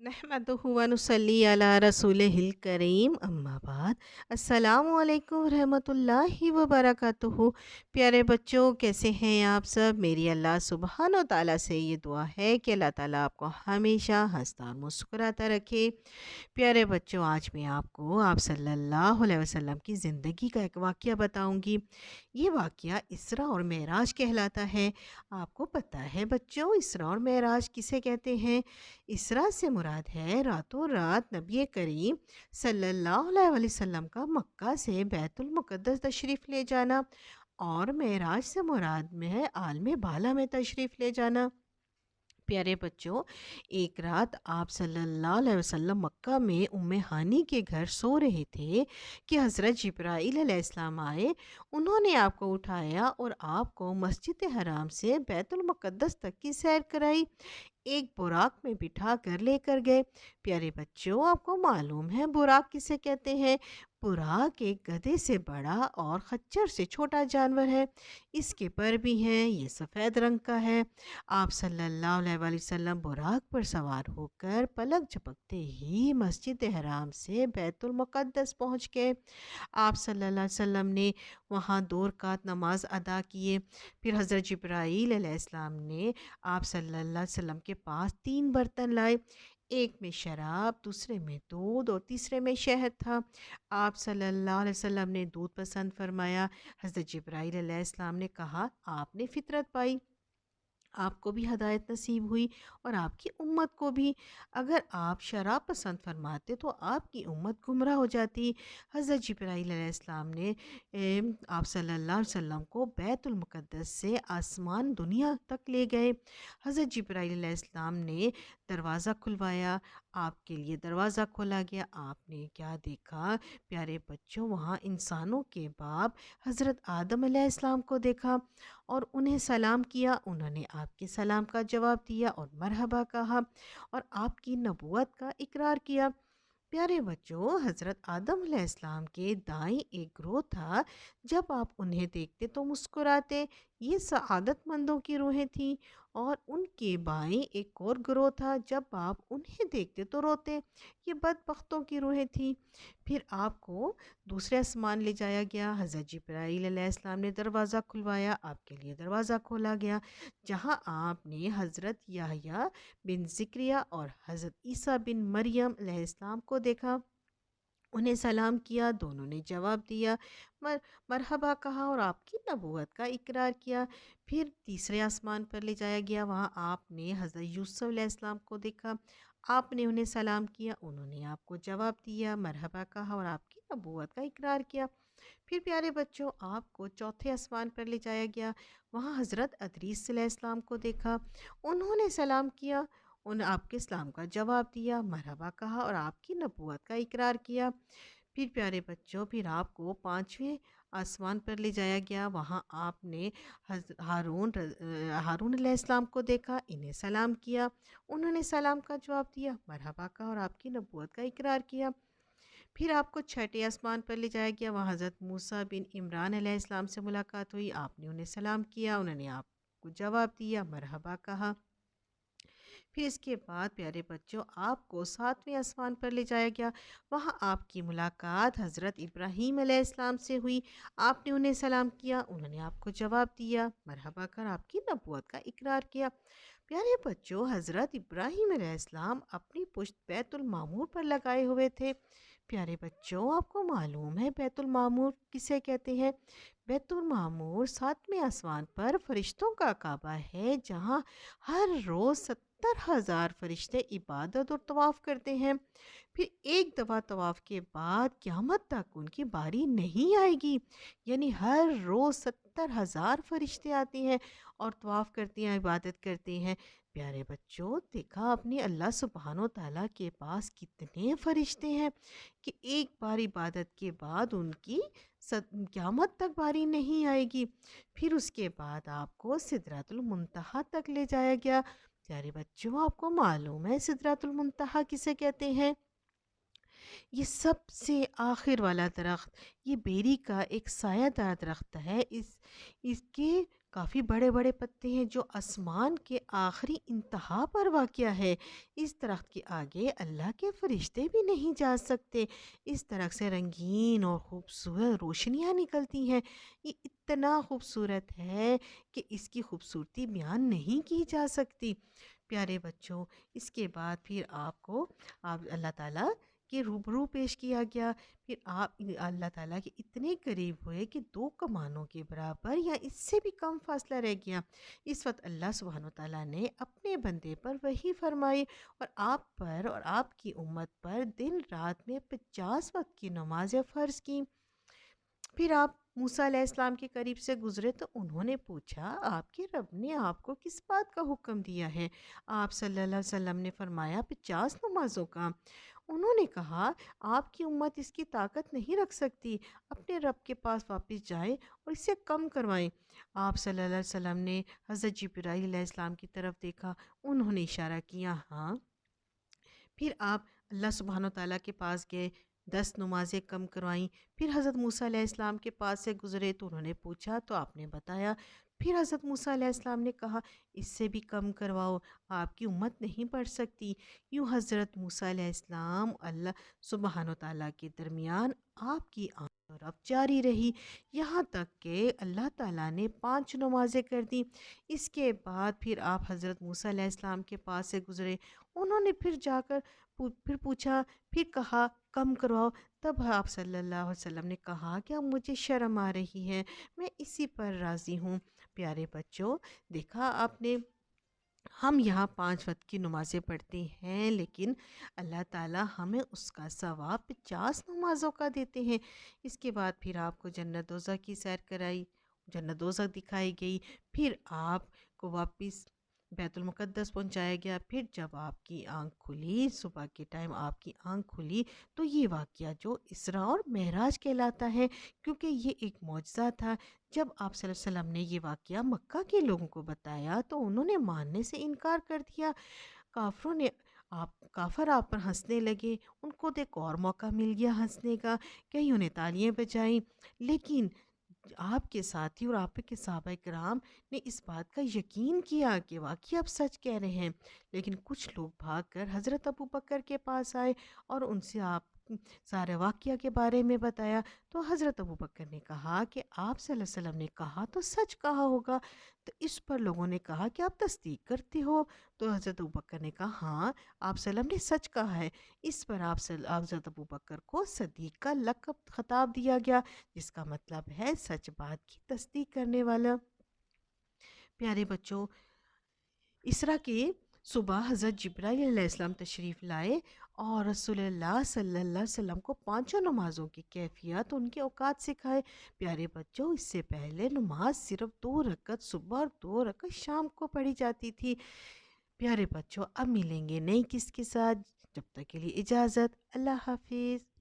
नहमदुहु व नुसल्ली अला रसूलिहिल करीम अम्मा बाद अस्सलामु अलैकुम रहमतुल्लाहि व बरकातुहू। प्यारे बच्चों, कैसे हैं आप सब? मेरी अल्लाह सुब्हानो तआला से ये दुआ है कि अल्लाह ताला आपको हमेशा हंसता और मुस्कुराता रखे। प्यारे बच्चों, आज मैं आपको आप सल्लल्लाहु अलैहि वसल्लम की ज़िंदगी का एक वाक़या बताऊंगी। ये वाक़या इसरा और मेराज कहलाता है। आपको पता है बच्चों, इसरा और मेराज किसे कहते हैं? इसरा से मुराद है रातों रात नबी करीम सल्लल्लाहु अलैहि वसल्लम का मक्का से बैतुल मुक़द्दस तशरीफ़ ले जाना, और मेराज से मुराद में है आलम बाला में तशरीफ़ ले जाना। प्यारे बच्चों, एक रात आप सल्लल्लाहु अलैहि वसल्लम मक्का में उम्मे हानी के घर सो रहे थे कि हज़रत जिब्राईल अलैहिस्सलाम आए। उन्होंने आपको उठाया और आपको मस्जिद हराम से बैतुल मुक़द्दस तक की सैर कराई। एक बुराक में बिठा कर लेकर गए। प्यारे बच्चों, आपको मालूम है बुराक किसे कहते हैं? बुराक एक गधे से बड़ा और खच्चर से छोटा जानवर है। इसके पर भी हैं, ये सफ़ेद रंग का है। आप सल्लल्लाहु अलैहि वसल्लम बुराक पर सवार होकर पलक झपकते ही मस्जिद हराम से बैतुल मुक़द्दस पहुँच गए। आप सल्लल्लाहु अलैहि वसल्लम ने वहाँ 2 रकात नमाज अदा किए। फिर हज़रत जिब्राईल अलैहिस्सलाम ने आप सल्लल्लाहु अलैहि वसल्लम के पास 3 बर्तन लाए। एक में शराब, दूसरे में दूध और तीसरे में शहद था। आप सल्लल्लाहु अलैहि वसल्लम ने दूध पसंद फरमाया। हज़रत जिब्राईल अलैहिस्सलाम ने कहा, आपने फितरत पाई, आपको भी हदायत नसीब हुई और आपकी उम्मत को भी। अगर आप शराब पसंद फरमाते तो आपकी उम्मत गुमराह हो जाती। हज़रत जिब्राईल अलैहिस्सलाम ने आप सल्लल्लाहु अलैहि वसल्लम को बैतुल मुक़द्दस से आसमान दुनिया तक ले गए। हज़रत जिब्राईल अलैहिस्सलाम ने दरवाज़ा खुलवाया, आपके लिए दरवाज़ा खोला गया। आपने क्या देखा? प्यारे बच्चों, वहाँ इंसानों के बाप हज़रत आदम अलैहिस्सलाम को देखा और उन्हें सलाम किया। उन्होंने आपके सलाम का जवाब दिया और मरहबा कहा और आपकी नबूवत का इकरार किया। प्यारे बच्चों, हज़रत आदम अलैहिस्सलाम के दाएं एक ग्रोह था। जब आप उन्हें देखते तो मुस्कुराते। ये सआदतमंदों की रूहें थीं। और उनके बाएं एक और ग्रोह था। जब आप उन्हें देखते तो रोते। ये बदबख्तों की रूहें थीं। फिर आपको दूसरे आसमान ले जाया गया। हज़रत जिब्राईल अलैहिस्सलाम ने दरवाज़ा खुलवाया, आपके लिए दरवाज़ा खोला गया, जहाँ आपने हज़रत याह्या बिन ज़िक्रिया और हज़रत ईसा बिन मरियम अलैहिस्सलाम को देखा। उन्हें सलाम किया, दोनों ने जवाब दिया, मर मरहबा कहा और आपकी नबूवत का इकरार किया। फिर तीसरे आसमान पर ले जाया गया, वहाँ आपने हज़रत यूसुफ अलैहिस्सलाम को देखा। आपने उन्हें सलाम किया, उन्होंने आपको जवाब दिया, मरहबा कहा और आपकी नबूवत का इकरार किया। फिर प्यारे बच्चों, आपको चौथे आसमान पर ले जाया गया, वहाँ हज़रत अदरीस अलैहिस्सलाम को देखा। उन्होंने सलाम किया, उन आपके इस्लाम का जवाब दिया, मरहबा कहा और आपकी नबूवत का इकरार किया। फिर प्यारे बच्चों, फिर आपको पाँचवें आसमान पर ले जाया गया, वहाँ आपने हारून अलैहिस्सलाम को देखा, इन्हें सलाम किया, उन्होंने सलाम का जवाब दिया, मरहबा कहा और आपकी नबूवत का इकरार किया। फिर आपको छठे आसमान पर ले जाया गया, वहाँ हज़रत मूसा बिन इमरान अलैहिस्सलाम से मुलाकात हुई, आपने उन्हें सलाम किया, उन्होंने आपको जवाब दिया, मरहबा कहा। फिर इसके बाद प्यारे बच्चों, आपको सातवें आसमान पर ले जाया गया, वहाँ आपकी मुलाकात हज़रत इब्राहीम अलैहिस्सलाम से हुई, आपने उन्हें सलाम किया, उन्होंने आपको जवाब दिया, मरहबा कर आपकी नबूवत का इकरार किया। प्यारे बच्चों, हज़रत इब्राहीम अलैहिस्सलाम अपनी पुश्त बैतुल मामूर पर लगाए हुए थे। प्यारे बच्चों, आपको मालूम है बैतुल मामूर किसे कहते हैं? बैतुल मामूर सातवें आसमान पर फरिश्तों का काबा है, जहाँ हर रोज़ 70,000 फरिश्ते इबादत और तवाफ़ करते हैं। फिर एक दफ़ा तवाफ़ के बाद क़यामत तक उनकी बारी नहीं आएगी। यानी हर रोज़ 70,000 फरिश्ते आते हैं और तवाफ़ करते हैं, इबादत करते हैं। प्यारे बच्चों, देखा आपने अल्लाह सुब्हानो तआला के पास कितने फरिश्ते हैं कि एक बार इबादत के बाद उनकी क़यामत तक बारी नहीं आएगी। फिर उसके बाद आपको सिदरतुल मुंतहा तक ले जाया गया। प्यारे बच्चों, आपको मालूम है सिदरतुल मुंतहा किसे कहते हैं? ये सबसे आखिर वाला दरख्त, ये बेरी का एक सायादार दरख्त है। इसके کافی بڑے بڑے پتے ہیں جو آسمان کے آخری انتہا پر واقع ہے۔ اس درخت کے آگے اللہ کے فرشتے بھی نہیں جا سکتے۔ اس درخت سے رنگین اور خوبصورت روشنیاں نکلتی ہیں۔ یہ اتنا خوبصورت ہے کہ اس کی خوبصورتی بیان نہیں کی جا سکتی۔ پیارے بچوں، اس کے بعد پھر آپ اللہ تعالیٰ کے روبرو پیش کیا گیا۔ پھر آپ اللہ تعالیٰ کے اتنے قریب ہوئے کہ 2 کمانوں کے برابر یا اس سے بھی کم فاصلہ رہ گیا۔ اس وقت اللہ سبحانہ و تعالیٰ نے اپنے بندے پر وحی فرمائی اور آپ پر اور آپ کی امت پر دن رات میں 50 وقت کی نمازیں فرض کی۔ پھر آپ موسیٰ علیہ السلام کے قریب سے گزرے تو انہوں نے پوچھا، آپ کے رب نے آپ کو کس بات کا حکم دیا ہے؟ آپ صلی اللہ علیہ وسلم نے فرمایا 50 نمازوں کا۔ انہوں نے کہا، آپ کی امت اس کی طاقت نہیں رکھ سکتی، اپنے رب کے پاس واپس جائیں اور اسے کم کروائیں۔ آپ صلی اللہ علیہ وسلم نے حضرت جبرائیل علیہ السلام کی طرف دیکھا، انہوں نے اشارہ کیا ہاں۔ پھر آپ اللہ سبحانہ و تعالیٰ کے پاس گئے، 10 نمازیں کم کروائیں۔ پھر حضرت موسیٰ علیہ السلام کے پاس سے گزرے تو انہوں نے پوچھا تو آپ نے بتایا۔ پھر حضرت موسیٰ علیہ السلام نے کہا اس سے بھی کم کرواؤ، آپ کی امت نہیں پڑھ سکتی۔ یوں حضرت موسیٰ علیہ السلام اللہ سبحانہ و تعالیٰ کے درمیان آپ کی آمد و رفت جاری رہی، یہاں تک کہ اللہ تعالیٰ نے 5 نمازیں کر دیں۔ اس کے بعد پھر آپ حضرت موسیٰ علیہ السلام کے پاس سے گزرے، انہوں نے پھر جا کر پھر پوچھا، پھر کہا کم کرواؤ۔ تب آپ صلی اللہ علیہ وسلم نے کہا کہ اب مجھے شرم آ رہی ہے، میں اسی پر راضی ہوں۔ پیارے بچوں، دیکھا آپ نے، ہم یہاں 5 وقت کی نمازیں پڑھتے ہیں لیکن اللہ تعالیٰ ہمیں اس کا ثواب 50 نمازوں کا دیتے ہیں۔ اس کے بعد پھر آپ کو جنت دوزخ کی سیر کرائی، جنت دوزخ دکھائی گئی۔ پھر آپ کو واپس بیت المقدس پہنچایا گیا۔ پھر جب آپ کی آنکھ کھلی، صبح کے ٹائم آپ کی آنکھ کھلی تو یہ واقعہ جو اسراء اور معراج کہلاتا ہے، کیونکہ یہ ایک معجزہ تھا۔ جب آپ صلی اللہ علیہ وسلم نے یہ واقعہ مکہ کے لوگوں کو بتایا تو انہوں نے ماننے سے انکار کر دیا۔ کافر آپ پر ہنسنے لگے، ان کو تو ایک اور موقع مل گیا ہنسنے کا، کہیں انہیں تالیاں بجائیں۔ لیکن آپ کے ساتھی اور آپ کے صحابہ کرام نے اس بات کا یقین کیا کہ واقعی آپ سچ کہہ رہے ہیں۔ لیکن کچھ لوگ بھاگ کر حضرت ابو بکر کے پاس آئے اور ان سے آپ سارے واقعہ کے بارے میں بتایا تو حضرت ابو بکر نے کہا کہ آپ صلی اللہ علیہ وسلم نے کہا تو سچ کہا ہوگا۔ تو اس پر لوگوں نے کہا کہ آپ تصدیق کرتے ہو؟ تو حضرت ابو بکر نے کہا ہاں، آپ صلی اللہ علیہ وسلم نے سچ کہا ہے۔ اس پر حضرت ابو بکر کو صدیق کا لقب خطاب دیا گیا، جس کا مطلب ہے سچ بات کی تصدیق کرنے والا۔ پیارے بچوں، اسرا کے صبح حضرت جبرائیل علیہ السلام تشریف لائے اور رسول اللہ صلی اللہ علیہ وسلم کو 5 نمازوں کی کیفیت، ان کے اوقات سکھائے۔ پیارے بچوں، اس سے پہلے نماز صرف 2 رکعت صبح اور 2 رکعت شام کو پڑھی جاتی تھی۔ پیارے بچوں، اب ملیں گے نئی قسط کے ساتھ، جب تک کے لیے اجازت، اللہ حافظ۔